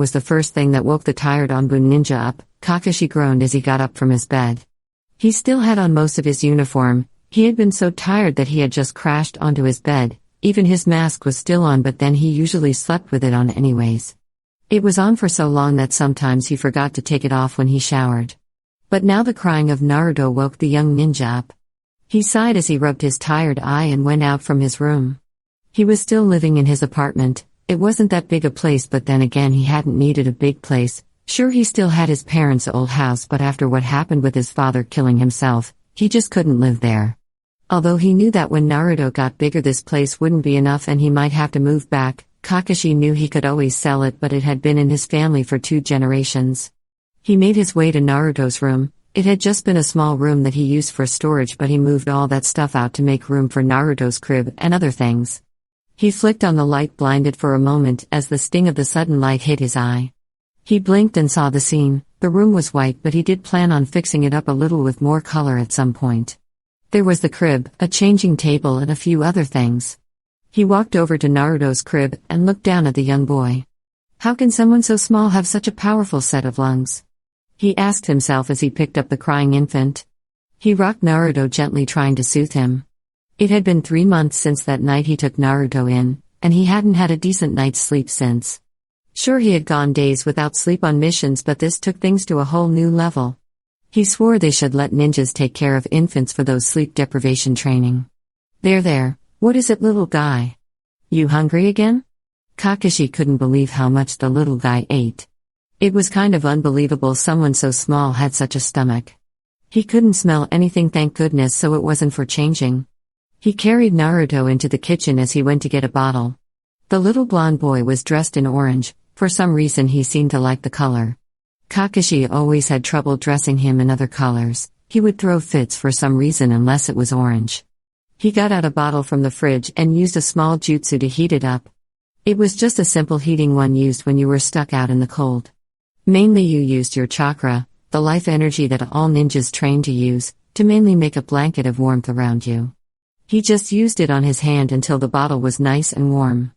was the first thing that woke the tired Onbu ninja up. Kakashi groaned as he got up from his bed. He still had on most of his uniform. He had been so tired that he had just crashed onto his bed. Even his mask was still on, but then he usually slept with it on anyways. It was on for so long that sometimes he forgot to take it off when he showered. But now the crying of Naruto woke the young ninja up. He sighed as he rubbed his tired eye and went out from his room. He was still living in his apartment. It wasn't that big a place, but then again he hadn't needed a big place. Sure, he still had his parents' old house, but after what happened with his father killing himself, he just couldn't live there. Although he knew that when Naruto got bigger this place wouldn't be enough and he might have to move back, Kakashi knew he could always sell it, but it had been in his family for 2 generations. He made his way to Naruto's room. It had just been a small room that he used for storage, but he moved all that stuff out to make room for Naruto's crib and other things. He flicked on the light, blinded for a moment as the sting of the sudden light hit his eye. He blinked and saw the scene. The room was white, but he did plan on fixing it up a little with more color at some point. There was the crib, a changing table, and a few other things. He walked over to Naruto's crib and looked down at the young boy. How can someone so small have such a powerful set of lungs? He asked himself as he picked up the crying infant. He rocked Naruto gently, trying to soothe him. It had been 3 months since that night he took Naruto in, and he hadn't had a decent night's sleep since. Sure, he had gone days without sleep on missions, but this took things to a whole new level. He swore they should let ninjas take care of infants for those sleep deprivation training. There, what is it, little guy? You hungry again? Kakashi couldn't believe how much the little guy ate. It was kind of unbelievable someone so small had such a stomach. He couldn't smell anything, thank goodness, so it wasn't for changing. He carried Naruto into the kitchen as he went to get a bottle. The little blonde boy was dressed in orange. For some reason he seemed to like the color. Kakashi always had trouble dressing him in other colors. He would throw fits for some reason unless it was orange. He got out a bottle from the fridge and used a small jutsu to heat it up. It was just a simple heating one used when you were stuck out in the cold. Mainly you used your chakra, the life energy that all ninjas train to use, to mainly make a blanket of warmth around you. He just used it on his hand until the bottle was nice and warm.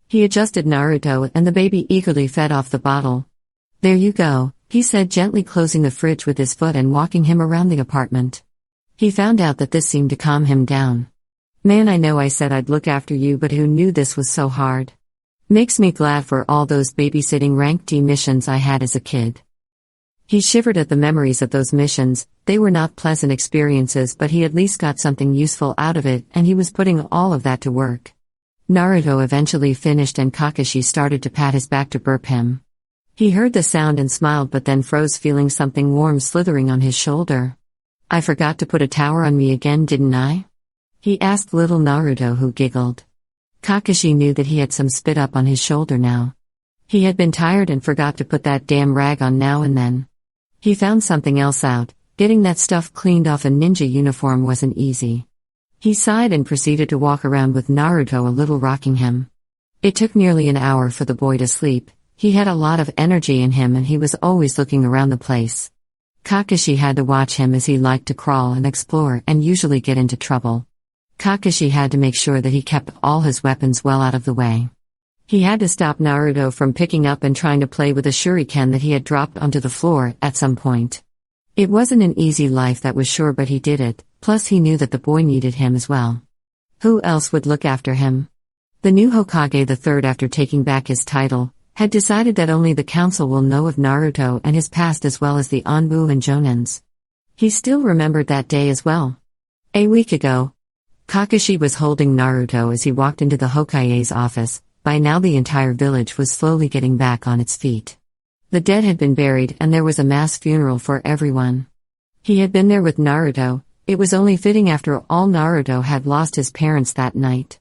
He adjusted Naruto and the baby eagerly fed off the bottle. There you go, he said, gently closing the fridge with his foot and walking him around the apartment. He found out that this seemed to calm him down. Man, I know I said I'd look after you, but who knew this was so hard? Makes me glad for all those babysitting rank D missions I had as a kid. He shivered at the memories of those missions. They were not pleasant experiences, but he at least got something useful out of it, and he was putting all of that to work. Naruto eventually finished and Kakashi started to pat his back to burp him. He heard the sound and smiled, but then froze, feeling something warm slithering on his shoulder. I forgot to put a tower on me again, didn't I? He asked little Naruto, who giggled. Kakashi knew that he had some spit up on his shoulder now. He had been tired and forgot to put that damn rag on now and then. He found something else out. Getting that stuff cleaned off a ninja uniform wasn't easy. He sighed and proceeded to walk around with Naruto a little, rocking him. It took nearly an hour for the boy to sleep. He had a lot of energy in him and he was always looking around the place. Kakashi had to watch him as he liked to crawl and explore and usually get into trouble. Kakashi had to make sure that he kept all his weapons well out of the way. He had to stop Naruto from picking up and trying to play with a shuriken that he had dropped onto the floor at some point. It wasn't an easy life, that was sure, but he did it, plus he knew that the boy needed him as well. Who else would look after him? The new Hokage III, after taking back his title, had decided that only the council will know of Naruto and his past, as well as the Anbu and Jonins. He still remembered that day as well. A week ago, Kakashi was holding Naruto as he walked into the Hokage's office. By now the entire village was slowly getting back on its feet. The dead had been buried and there was a mass funeral for everyone. He had been there with Naruto. It was only fitting, after all Naruto had lost his parents that night.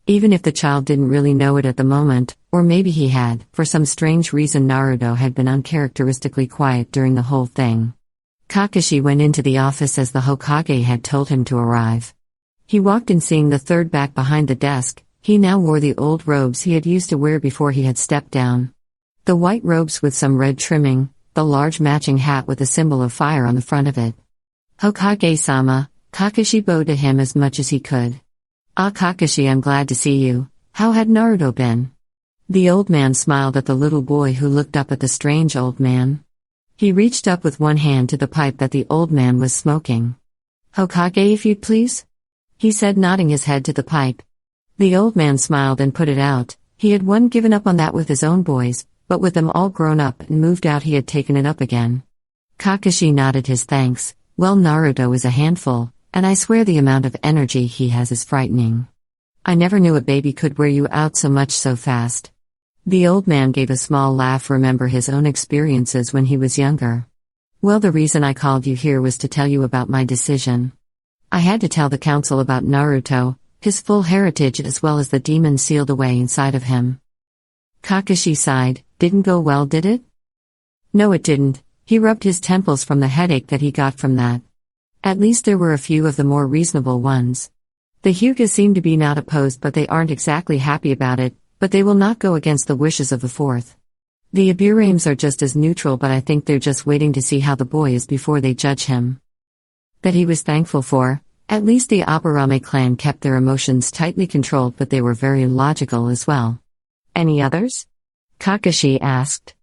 Even if the child didn't really know it at the moment, or maybe he had, for some strange reason Naruto had been uncharacteristically quiet during the whole thing. Kakashi went into the office as the Hokage had told him to arrive. He walked in, seeing the third back behind the desk. He now wore the old robes he had used to wear before he had stepped down. The white robes with some red trimming, the large matching hat with a symbol of fire on the front of it. Hokage-sama, Kakashi bowed to him as much as he could. Ah, Kakashi, I'm glad to see you. How had Naruto been? The old man smiled at the little boy who looked up at the strange old man. He reached up with one hand to the pipe that the old man was smoking. "Hokage, if you'd please?" he said, nodding his head to the pipe. The old man smiled and put it out. He had once given up on that with his own boys, but with them all grown up and moved out he had taken it up again. Kakashi nodded his thanks. "Well, Naruto is a handful, and I swear the amount of energy he has is frightening. I never knew a baby could wear you out so much so fast." The old man gave a small laugh, remember his own experiences when he was younger. "Well, the reason I called you here was to tell you about my decision. I had to tell the council about Naruto, his full heritage as well as the demon sealed away inside of him." Kakashi sighed. "Didn't go well, did it?" "No, it didn't." He rubbed his temples from the headache that he got from that. "At least there were a few of the more reasonable ones. The Hyuga seem to be not opposed, but they aren't exactly happy about it, but they will not go against the wishes of the fourth. The Iburames are just as neutral, but I think they're just waiting to see how the boy is before they judge him." That he was thankful for. At least the Aburame clan kept their emotions tightly controlled, but they were very logical as well. "Any others?" Kakashi asked.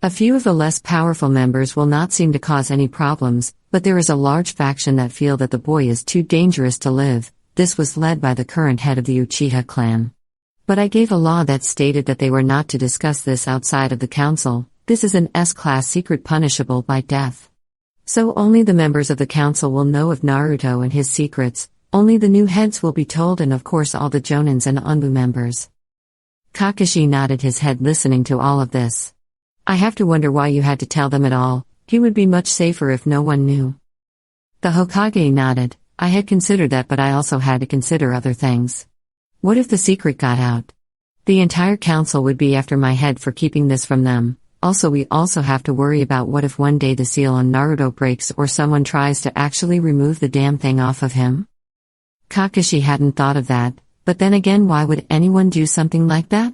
"A few of the less powerful members will not seem to cause any problems, but there is a large faction that feel that the boy is too dangerous to live. This was led by the current head of the Uchiha clan. But I gave a law that stated that they were not to discuss this outside of the council. This is an S-class secret punishable by death. So only the members of the council will know of Naruto and his secrets, only the new heads will be told, and of course all the Jonins and Anbu members." Kakashi nodded his head listening to all of this. "I have to wonder why you had to tell them at all. He would be much safer if no one knew." The Hokage nodded. "I had considered that, but I also had to consider other things. What if the secret got out? The entire council would be after my head for keeping this from them. Also, we also have to worry about what if one day the seal on Naruto breaks or someone tries to actually remove the damn thing off of him?" Kakashi hadn't thought of that, but then again, why would anyone do something like that?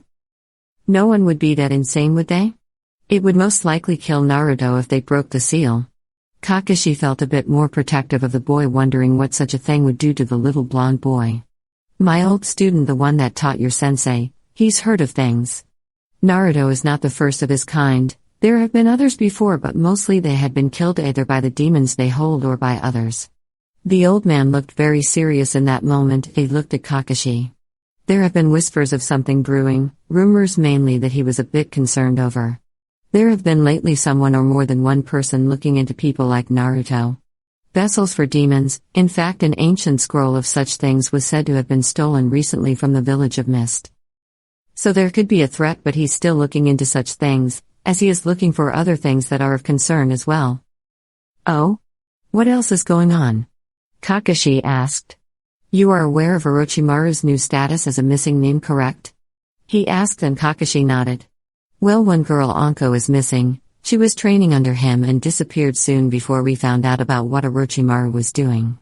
No one would be that insane, would they? It would most likely kill Naruto if they broke the seal. Kakashi felt a bit more protective of the boy, wondering what such a thing would do to the little blonde boy. "My old student, the one that taught your sensei, he's heard of things. Naruto is not the first of his kind. There have been others before, but mostly they had been killed either by the demons they hold or by others." The old man looked very serious in that moment. He looked at Kakashi. "There have been whispers of something brewing, rumors mainly that he was a bit concerned over. There have been lately someone or more than one person looking into people like Naruto. Vessels for demons. In fact, an ancient scroll of such things was said to have been stolen recently from the village of Mist. So there could be a threat, but he's still looking into such things, as he is looking for other things that are of concern as well." "Oh? What else is going on?" Kakashi asked. "You are aware of Orochimaru's new status as a missing name, correct?" he asked, and Kakashi nodded. "Well, one girl, Anko, is missing. She was training under him and disappeared soon before we found out about what Orochimaru was doing."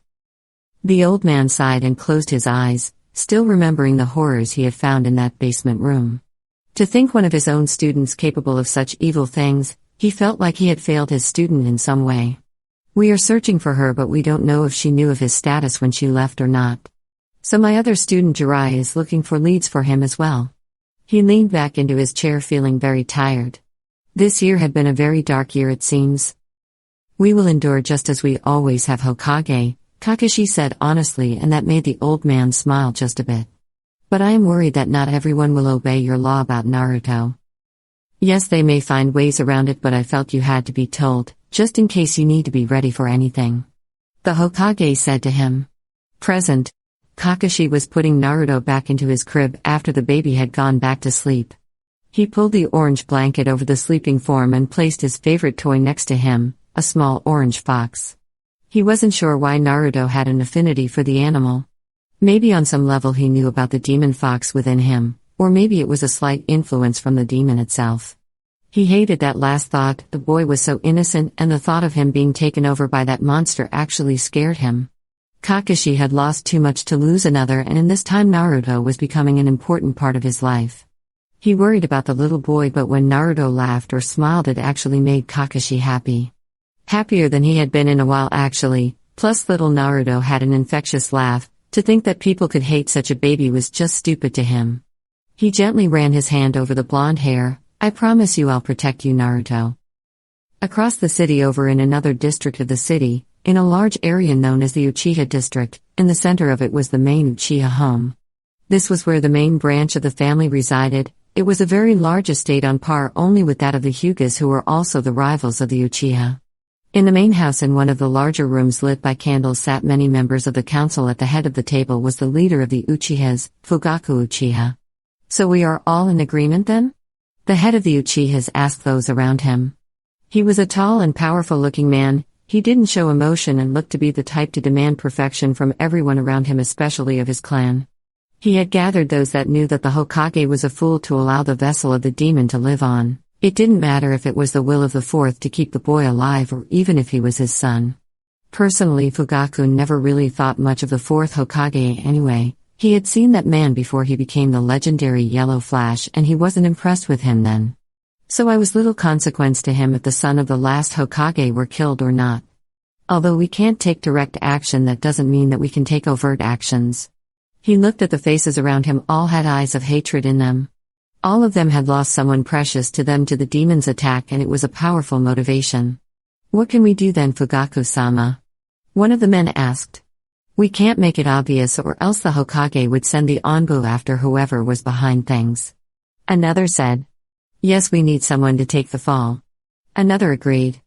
The old man sighed and closed his eyes, still remembering the horrors he had found in that basement room. To think one of his own students capable of such evil things, he felt like he had failed his student in some way. "We are searching for her, but we don't know if she knew of his status when she left or not. So my other student Jiraiya is looking for leads for him as well." He leaned back into his chair feeling very tired. This year had been a very dark year, it seems. "We will endure just as we always have, Hokage," Kakashi said honestly, and that made the old man smile just a bit. "But I am worried that not everyone will obey your law about Naruto. Yes, they may find ways around it, but I felt you had to be told, just in case you need to be ready for anything," the Hokage said to him. Present. Kakashi was putting Naruto back into his crib after the baby had gone back to sleep. He pulled the orange blanket over the sleeping form and placed his favorite toy next to him, a small orange fox. He wasn't sure why Naruto had an affinity for the animal. Maybe on some level he knew about the demon fox within him, or maybe it was a slight influence from the demon itself. He hated that last thought. The boy was so innocent, and the thought of him being taken over by that monster actually scared him. Kakashi had lost too much to lose another, and in this time Naruto was becoming an important part of his life. He worried about the little boy, but when Naruto laughed or smiled, it actually made Kakashi happy. Happier than he had been in a while, actually. Plus, little Naruto had an infectious laugh. To think that people could hate such a baby was just stupid to him. He gently ran his hand over the blonde hair. I promise you I'll protect you, Naruto. Across the city, over in another district of the city, in a large area known as the Uchiha district, in the center of it was the main Uchiha home. This was where the main branch of the family resided. It was a very large estate on par only with that of the Hyugas, who were also the rivals of the Uchiha. In the main house, in one of the larger rooms lit by candles, sat many members of the council. At the head of the table was the leader of the Uchihas, Fugaku Uchiha. So we are all in agreement then? The head of the Uchihas asked those around him. He was a tall and powerful-looking man. He didn't show emotion and looked to be the type to demand perfection from everyone around him, especially of his clan. He had gathered those that knew that the Hokage was a fool to allow the vessel of the demon to live on. It didn't matter if it was the will of the fourth to keep the boy alive, or even if he was his son. Personally, Fugaku never really thought much of the fourth Hokage anyway. He had seen that man before he became the legendary Yellow Flash, and he wasn't impressed with him then. So I was little consequence to him if the son of the last Hokage were killed or not. Although we can't take direct action, that doesn't mean that we can take overt actions. He looked at the faces around him. All had eyes of hatred in them. All of them had lost someone precious to them to the demon's attack, and it was a powerful motivation. What can we do then, Fugaku-sama? One of the men asked. We can't make it obvious, or else the Hokage would send the Anbu after whoever was behind things. Another said. Yes, we need someone to take the fall. Another agreed.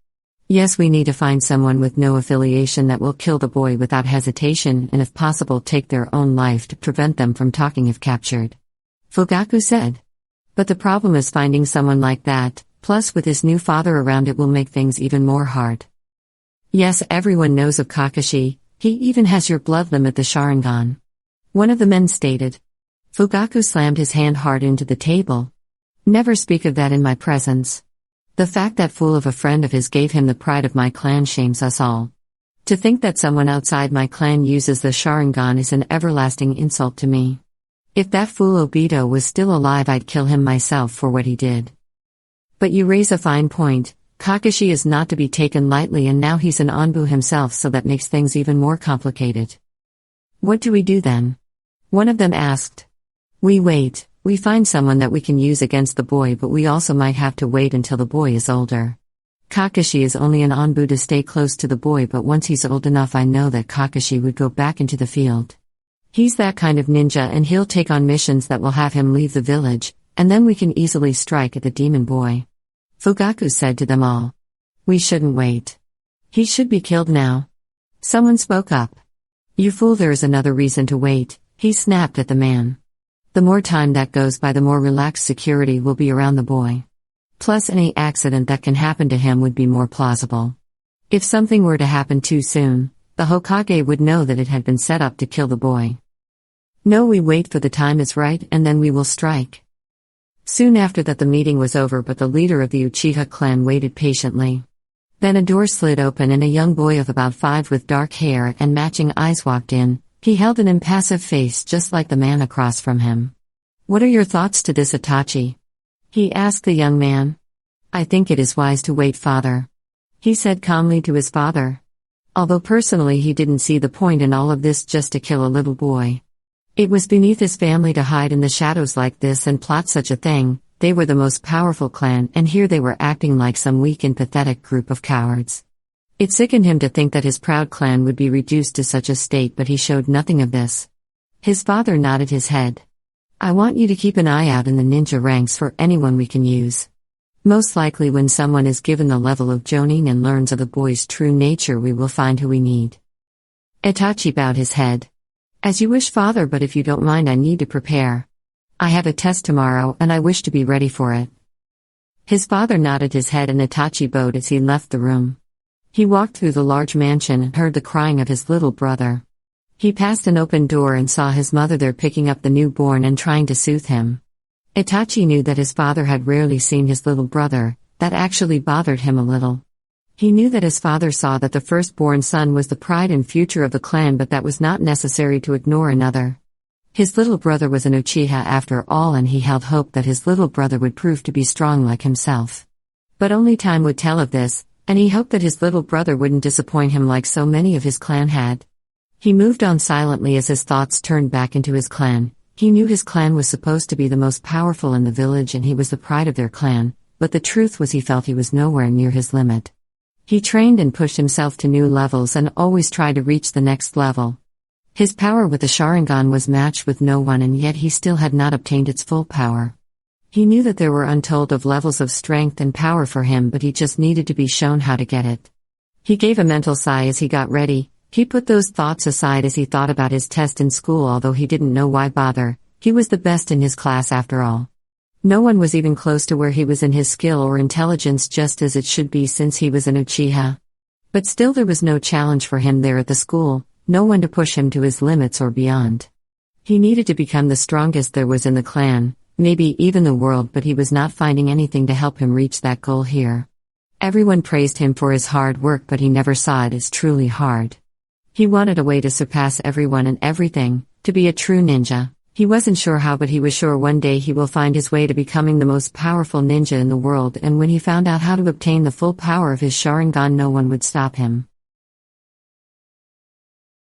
Yes, we need to find someone with no affiliation that will kill the boy without hesitation, and if possible take their own life to prevent them from talking if captured. Fugaku said. But the problem is finding someone like that, plus with his new father around, it will make things even more hard. Yes, everyone knows of Kakashi. He even has your blood limit, the Sharingan. One of the men stated. Fugaku slammed his hand hard into the table. Never speak of that in my presence. The fact that fool of a friend of his gave him the pride of my clan shames us all. To think that someone outside my clan uses the Sharingan is an everlasting insult to me. If that fool Obito was still alive, I'd kill him myself for what he did. But you raise a fine point. Kakashi is not to be taken lightly, and now he's an Anbu himself, so that makes things even more complicated. What do we do then? One of them asked. We wait. We find someone that we can use against the boy, but we also might have to wait until the boy is older. Kakashi is only an Anbu to stay close to the boy, but once he's old enough, I know that Kakashi would go back into the field. He's that kind of ninja, and he'll take on missions that will have him leave the village, and then we can easily strike at the demon boy. Fugaku said to them all. We shouldn't wait. He should be killed now. Someone spoke up. You fool, there is another reason to wait, he snapped at the man. The more time that goes by, the more relaxed security will be around the boy. Plus, any accident that can happen to him would be more plausible. If something were to happen too soon, the Hokage would know that it had been set up to kill the boy. No, we wait for the time is right, and then we will strike. Soon after that, the meeting was over, but the leader of the Uchiha clan waited patiently. Then a door slid open, and a young boy of about 5 with dark hair and matching eyes walked in. He held an impassive face just like the man across from him. What are your thoughts to this, Itachi? He asked the young man. I think it is wise to wait, father. He said calmly to his father. Although personally he didn't see the point in all of this just to kill a little boy. It was beneath his family to hide in the shadows like this and plot such a thing. They were the most powerful clan, and here they were acting like some weak and pathetic group of cowards. It sickened him to think that his proud clan would be reduced to such a state, but he showed nothing of this. His father nodded his head. I want you to keep an eye out in the ninja ranks for anyone we can use. Most likely when someone is given the level of Jonin and learns of the boy's true nature, we will find who we need. Itachi bowed his head. As you wish, father, but if you don't mind, I need to prepare. I have a test tomorrow, and I wish to be ready for it. His father nodded his head, and Itachi bowed as he left the room. He walked through the large mansion and heard the crying of his little brother. He passed an open door and saw his mother there picking up the newborn and trying to soothe him. Itachi knew that his father had rarely seen his little brother. That actually bothered him a little. He knew that his father saw that the firstborn son was the pride and future of the clan, but that was not necessary to ignore another. His little brother was an Uchiha after all, and he held hope that his little brother would prove to be strong like himself. But only time would tell of this, and he hoped that his little brother wouldn't disappoint him like so many of his clan had. He moved on silently as his thoughts turned back into his clan. He knew his clan was supposed to be the most powerful in the village and he was the pride of their clan, but the truth was he felt he was nowhere near his limit. He trained and pushed himself to new levels and always tried to reach the next level. His power with the Sharingan was matched with no one, and yet he still had not obtained its full power. He knew that there were untold of levels of strength and power for him, but he just needed to be shown how to get it. He gave a mental sigh as he got ready. He put those thoughts aside as he thought about his test in school, although he didn't know why bother. He was the best in his class after all. No one was even close to where he was in his skill or intelligence, just as it should be since he was an Uchiha. But still there was no challenge for him there at the school, no one to push him to his limits or beyond. He needed to become the strongest there was in the clan, maybe even the world, but he was not finding anything to help him reach that goal here. Everyone praised him for his hard work, but he never saw it as truly hard. He wanted a way to surpass everyone and everything, to be a true ninja. He wasn't sure how, but he was sure one day he will find his way to becoming the most powerful ninja in the world, and when he found out how to obtain the full power of his Sharingan, no one would stop him.